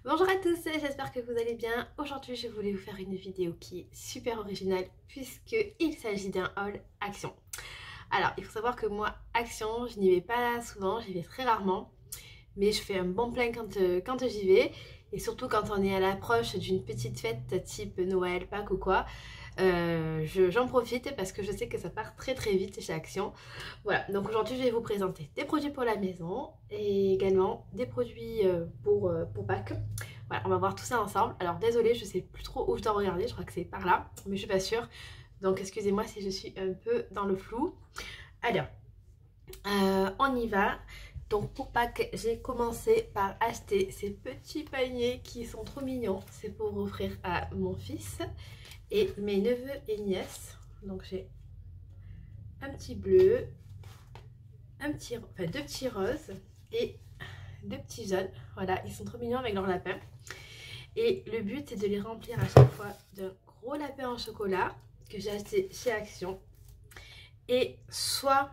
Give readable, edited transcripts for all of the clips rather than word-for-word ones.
Bonjour à tous, j'espère que vous allez bien. Aujourd'hui je voulais vous faire une vidéo qui est super originale puisqu'il s'agit d'un haul Action. Alors il faut savoir que moi Action je n'y vais pas souvent, j'y vais très rarement, mais je fais un bon plein quand j'y vais, et surtout quand on est à l'approche d'une petite fête type Noël, Pâques ou quoi. J'en profite parce que je sais que ça part très très vite chez Action. Voilà, donc aujourd'hui je vais vous présenter des produits pour la maison et également des produits pour Pâques. Voilà, on va voir tout ça ensemble. Alors désolée, je sais plus trop où je dois regarder, je crois que c'est par là, mais je suis pas sûre. Donc excusez-moi si je suis un peu dans le flou. Alors, on y va. Donc pour Pâques, j'ai commencé par acheter ces petits paniers qui sont trop mignons. C'est pour offrir à mon fils et mes neveux et nièces. Donc j'ai un petit bleu, deux petits roses et deux petits jaunes. Voilà, ils sont trop mignons avec leur lapin. Et le but c'est de les remplir à chaque fois d'un gros lapin en chocolat que j'ai acheté chez Action. Et soit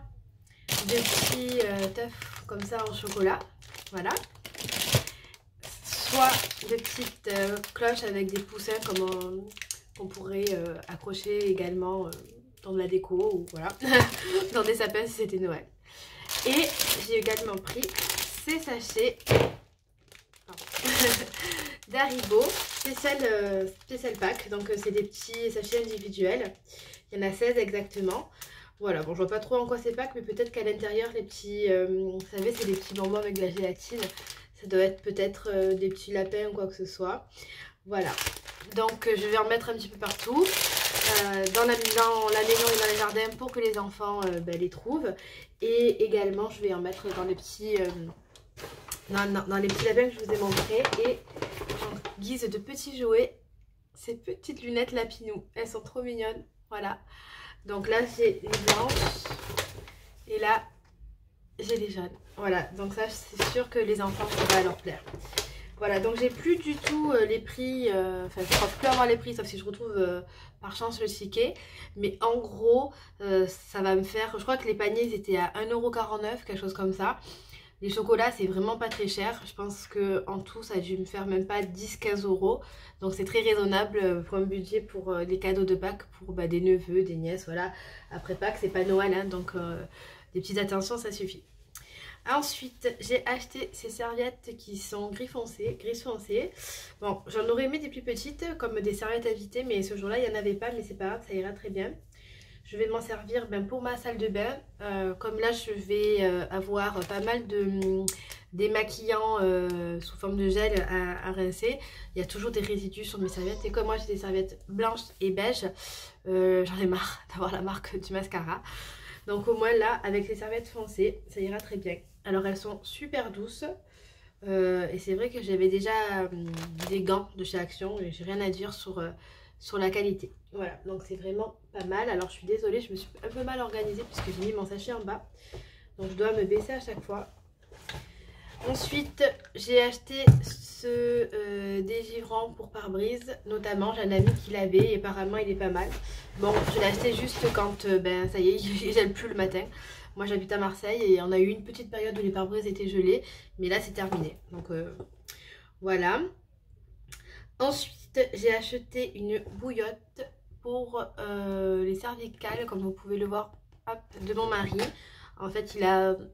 de petits teufs comme ça en chocolat, voilà. Soit de petites cloches avec des poussins comme qu'on pourrait accrocher également dans de la déco ou voilà, dans des sapins si c'était Noël. Et j'ai également pris ces sachets d'Haribo spécial pack. Donc c'est des petits sachets individuels. Il y en a 16 exactement. Voilà, bon je vois pas trop en quoi c'est pack, mais peut-être qu'à l'intérieur les petits, vous savez c'est des petits bonbons avec de la gélatine. Ça doit être peut-être des petits lapins ou quoi que ce soit. Voilà, donc je vais en mettre un petit peu partout. Dans la maison et dans les jardins pour que les enfants les trouvent. Et également je vais en mettre dans les petits dans les petits lapins que je vous ai montrés. Et en guise de petits jouets, ces petites lunettes Lapinou, elles sont trop mignonnes. Voilà, donc là j'ai les blanches et là j'ai les jaunes. Voilà, donc ça c'est sûr que les enfants ça va leur plaire. Voilà, donc j'ai plus du tout les prix, enfin je crois plus avoir les prix sauf si je retrouve par chance le ticket. Mais en gros, ça va me faire, je crois que les paniers ils étaient à 1,49 €, quelque chose comme ça. Les chocolats c'est vraiment pas très cher, je pense que en tout ça a dû me faire même pas 10-15 €. Donc c'est très raisonnable pour un budget pour les cadeaux de Pâques pour des neveux, des nièces, voilà. Après Pâques c'est pas Noël, hein, donc des petites attentions ça suffit. Ensuite, j'ai acheté ces serviettes qui sont gris foncé. Bon, j'en aurais aimé des plus petites, comme des serviettes invitées, mais ce jour-là, il n'y en avait pas, mais c'est pas grave, ça ira très bien. Je vais m'en servir pour ma salle de bain. Comme là, je vais avoir pas mal de démaquillants sous forme de gel à rincer. Il y a toujours des résidus sur mes serviettes. Et comme moi, j'ai des serviettes blanches et beiges, j'en ai marre d'avoir la marque du mascara. Donc au moins là, avec les serviettes foncées, ça ira très bien. Alors elles sont super douces. Et c'est vrai que j'avais déjà des gants de chez Action et j'ai rien à dire sur la qualité. Voilà, donc c'est vraiment pas mal. Alors je suis désolée, je me suis un peu mal organisée puisque j'ai mis mon sachet en bas. Donc je dois me baisser à chaque fois. Ensuite, j'ai acheté ce dégivrant pour pare-brise, notamment. J'ai un ami qui l'avait et apparemment il est pas mal. Bon, je l'ai acheté juste quand, ça y est, il gèle plus le matin. Moi j'habite à Marseille et on a eu une petite période où les pare-brises étaient gelés, mais là c'est terminé. Donc voilà. Ensuite, j'ai acheté une bouillotte pour les cervicales, comme vous pouvez le voir, hop, de mon mari. En fait,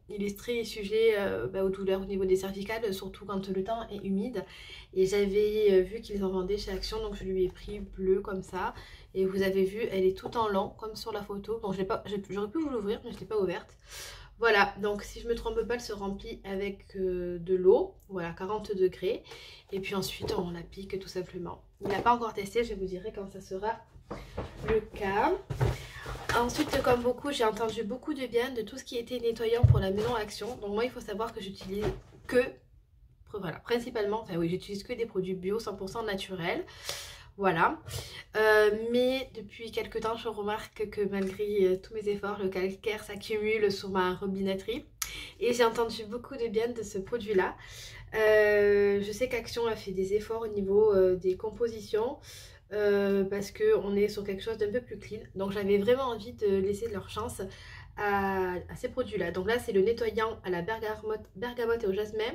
il est très sujet aux douleurs au niveau des cervicales, surtout quand le temps est humide. Et j'avais vu qu'ils en vendaient chez Action, donc je lui ai pris bleu comme ça. Et vous avez vu, elle est tout en lent, comme sur la photo. Bon, j'aurais pu vous l'ouvrir, mais je ne l'ai pas ouverte. Voilà, donc si je ne me trompe pas, elle se remplit avec de l'eau, voilà, 40 degrés. Et puis ensuite, on la pique tout simplement. Il n'a pas encore testé, je vous dirai quand ça sera le cas. Ensuite, comme beaucoup, j'ai entendu beaucoup de bien de tout ce qui était nettoyant pour la maison Action. Donc moi, il faut savoir que j'utilise que, voilà, principalement, enfin oui, j'utilise que des produits bio 100% naturels. Voilà. Mais depuis quelques temps, je remarque que malgré tous mes efforts, le calcaire s'accumule sur ma robinetterie. Et j'ai entendu beaucoup de bien de ce produit-là. Je sais qu'Action a fait des efforts au niveau des compositions. Parce qu'on est sur quelque chose d'un peu plus clean. Donc j'avais vraiment envie de laisser leur chance à ces produits là. Donc là c'est le nettoyant à la bergamote et au jasmin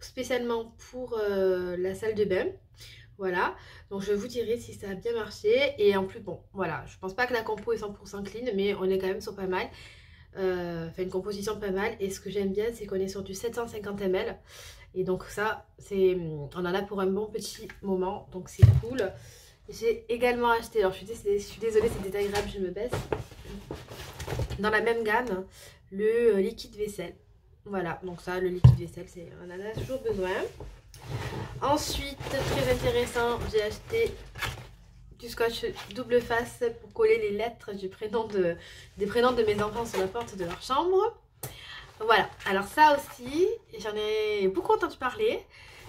spécialement pour la salle de bain. Voilà, donc je vous dirai si ça a bien marché. Et en plus, bon, voilà, je pense pas que la compo est 100% clean, mais on est quand même sur pas mal. Enfin, une composition pas mal. Et ce que j'aime bien, c'est qu'on est sur du 750 ml. Et donc ça, on en a pour un bon petit moment, donc c'est cool. J'ai également acheté, alors je suis désolée, c'est désagréable, je me baisse. Dans la même gamme, le liquide vaisselle. Voilà, donc ça, le liquide vaisselle, on en a toujours besoin. Ensuite, très intéressant, j'ai acheté du scotch double face pour coller les lettres des prénoms de mes enfants sur la porte de leur chambre. Voilà, alors ça aussi, j'en ai beaucoup entendu parler.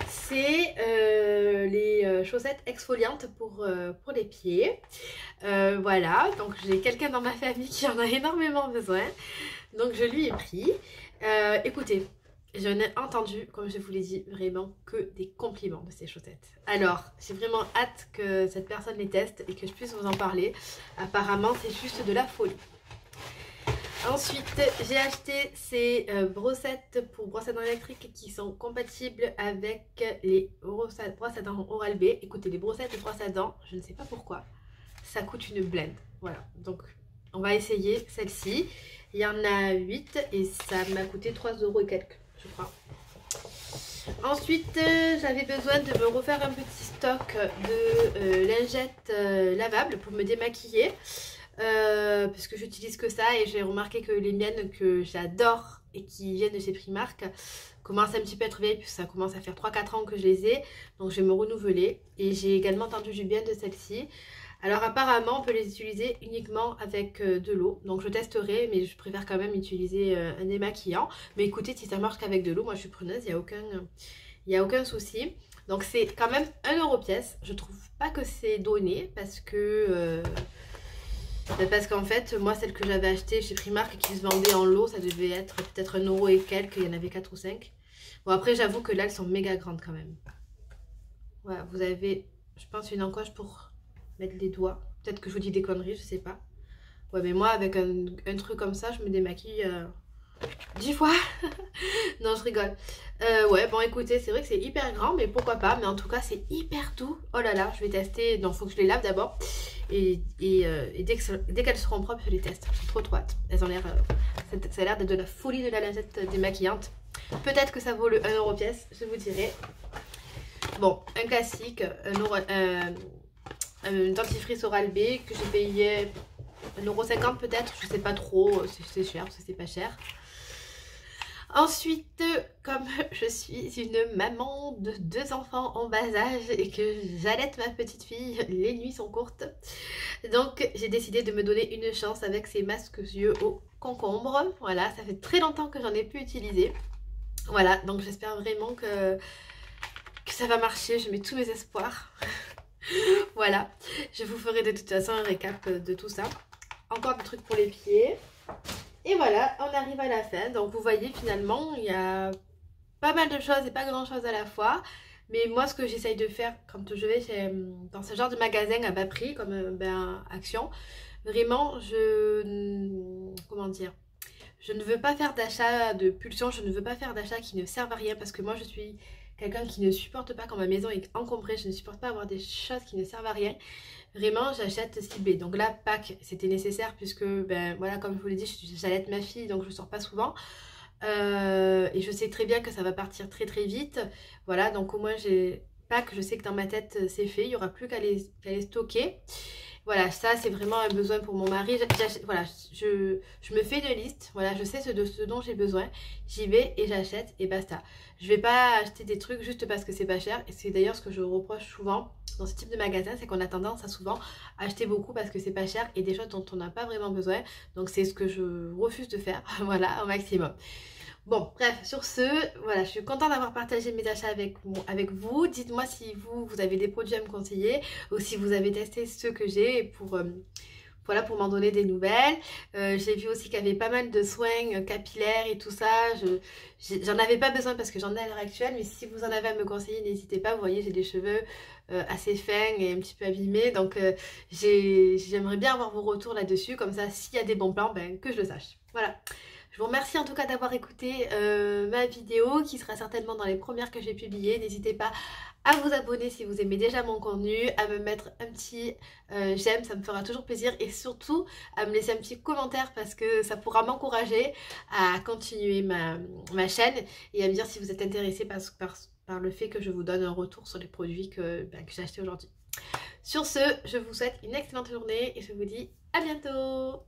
C'est les chaussettes exfoliantes pour les pieds. Voilà, donc j'ai quelqu'un dans ma famille qui en a énormément besoin. Donc je lui ai pris. Écoutez, j'en ai entendu, comme je vous l'ai dit, vraiment que des compliments de ces chaussettes. Alors, j'ai vraiment hâte que cette personne les teste et que je puisse vous en parler. Apparemment, c'est juste de la folie. Ensuite, j'ai acheté ces brossettes pour brosse à dents électriques qui sont compatibles avec les brosses à dents Oral-B. Écoutez, les brossettes de brosse à dents, je ne sais pas pourquoi, ça coûte une blinde. Voilà, donc on va essayer celle-ci. Il y en a 8 et ça m'a coûté 3 € et quelques, je crois. Ensuite, j'avais besoin de me refaire un petit stock de lingettes lavables pour me démaquiller. Parce que j'utilise que ça et j'ai remarqué que les miennes que j'adore et qui viennent de chez Primark commencent un petit peu à être vieilles puisque ça commence à faire 3-4 ans que je les ai, donc je vais me renouveler. Et j'ai également entendu du bien de celle-ci. Alors apparemment on peut les utiliser uniquement avec de l'eau, donc je testerai, mais je préfère quand même utiliser un démaquillant. Mais écoutez, si ça marche qu'avec de l'eau, moi je suis preneuse, il n'y a aucun souci. Donc c'est quand même 1 € pièce. Je trouve pas que c'est donné parce que parce qu'en fait, moi, celle que j'avais achetée chez Primark qui se vendait en lot, ça devait être peut-être 1 € et quelques, il y en avait 4 ou 5. Bon, après, j'avoue que là, elles sont méga grandes quand même. Voilà, vous avez, je pense, une encoche pour mettre les doigts. Peut-être que je vous dis des conneries, je sais pas. Ouais, mais moi, avec un truc comme ça, je me démaquille 10 fois. Non, je rigole. Ouais, bon, écoutez, c'est vrai que c'est hyper grand, mais pourquoi pas. Mais en tout cas, c'est hyper doux. Oh là là, je vais tester. Non, faut que je les lave d'abord. Et dès qu'elles seront propres, je les teste. J'ai trop hâte. Elles ont l'air, ça a l'air d'être de la folie de la lingette démaquillante. Peut-être que ça vaut le 1 € pièce, je vous dirai. Bon, un classique, un dentifrice Oral-B que j'ai payé 1,50 € peut-être. Je sais pas trop, c'est cher, c'est pas cher. Ensuite, comme je suis une maman de 2 enfants en bas âge et que j'allaite ma petite fille, les nuits sont courtes. Donc j'ai décidé de me donner une chance avec ces masques yeux au concombre. Voilà, ça fait très longtemps que j'en ai plus utilisé. Voilà, donc j'espère vraiment que ça va marcher. Je mets tous mes espoirs. Voilà, je vous ferai de toute façon un récap de tout ça. Encore des trucs pour les pieds. Et voilà, on arrive à la fin. Donc vous voyez, finalement, il y a pas mal de choses et pas grand chose à la fois. Mais moi, ce que j'essaye de faire quand je vais dans ce genre de magasin à bas prix, comme Action, vraiment, comment dire, je ne veux pas faire d'achat de pulsion, je ne veux pas faire d'achats qui ne servent à rien parce que moi, je suis quelqu'un qui ne supporte pas quand ma maison est encombrée, je ne supporte pas avoir des choses qui ne servent à rien. Vraiment, j'achète ciblé. Donc là, Pâques, c'était nécessaire puisque, voilà, comme je vous l'ai dit, j'allaite ma fille, donc je ne sors pas souvent. Et je sais très bien que ça va partir très très vite. Voilà, donc au moins, Pâques, je sais que dans ma tête, c'est fait. Il n'y aura plus qu'à les stocker. Voilà, ça, c'est vraiment un besoin pour mon mari. Voilà, je me fais une liste. Voilà, je sais ce dont j'ai besoin. J'y vais et j'achète et basta. Je vais pas acheter des trucs juste parce que c'est pas cher. Et c'est d'ailleurs ce que je reproche souvent dans ce type de magasin, c'est qu'on a tendance à souvent acheter beaucoup parce que c'est pas cher et des choses dont on n'a pas vraiment besoin. Donc c'est ce que je refuse de faire, voilà, au maximum. Bon, bref, sur ce, voilà, je suis contente d'avoir partagé mes achats avec vous. Dites-moi si vous avez des produits à me conseiller ou si vous avez testé ceux que j'ai pour... voilà, pour m'en donner des nouvelles. J'ai vu aussi qu'il y avait pas mal de soins capillaires et tout ça. J'en avais pas besoin parce que j'en ai à l'heure actuelle. Mais si vous en avez à me conseiller, n'hésitez pas. Vous voyez, j'ai des cheveux assez fins et un petit peu abîmés. Donc j'aimerais bien avoir vos retours là-dessus. Comme ça, s'il y a des bons plans, que je le sache. Voilà. Je vous remercie en tout cas d'avoir écouté ma vidéo qui sera certainement dans les premières que j'ai publiées. N'hésitez pas à vous abonner si vous aimez déjà mon contenu, à me mettre un petit j'aime, ça me fera toujours plaisir, et surtout à me laisser un petit commentaire parce que ça pourra m'encourager à continuer ma chaîne et à me dire si vous êtes intéressé par le fait que je vous donne un retour sur les produits que j'ai achetés aujourd'hui. Sur ce, je vous souhaite une excellente journée et je vous dis à bientôt.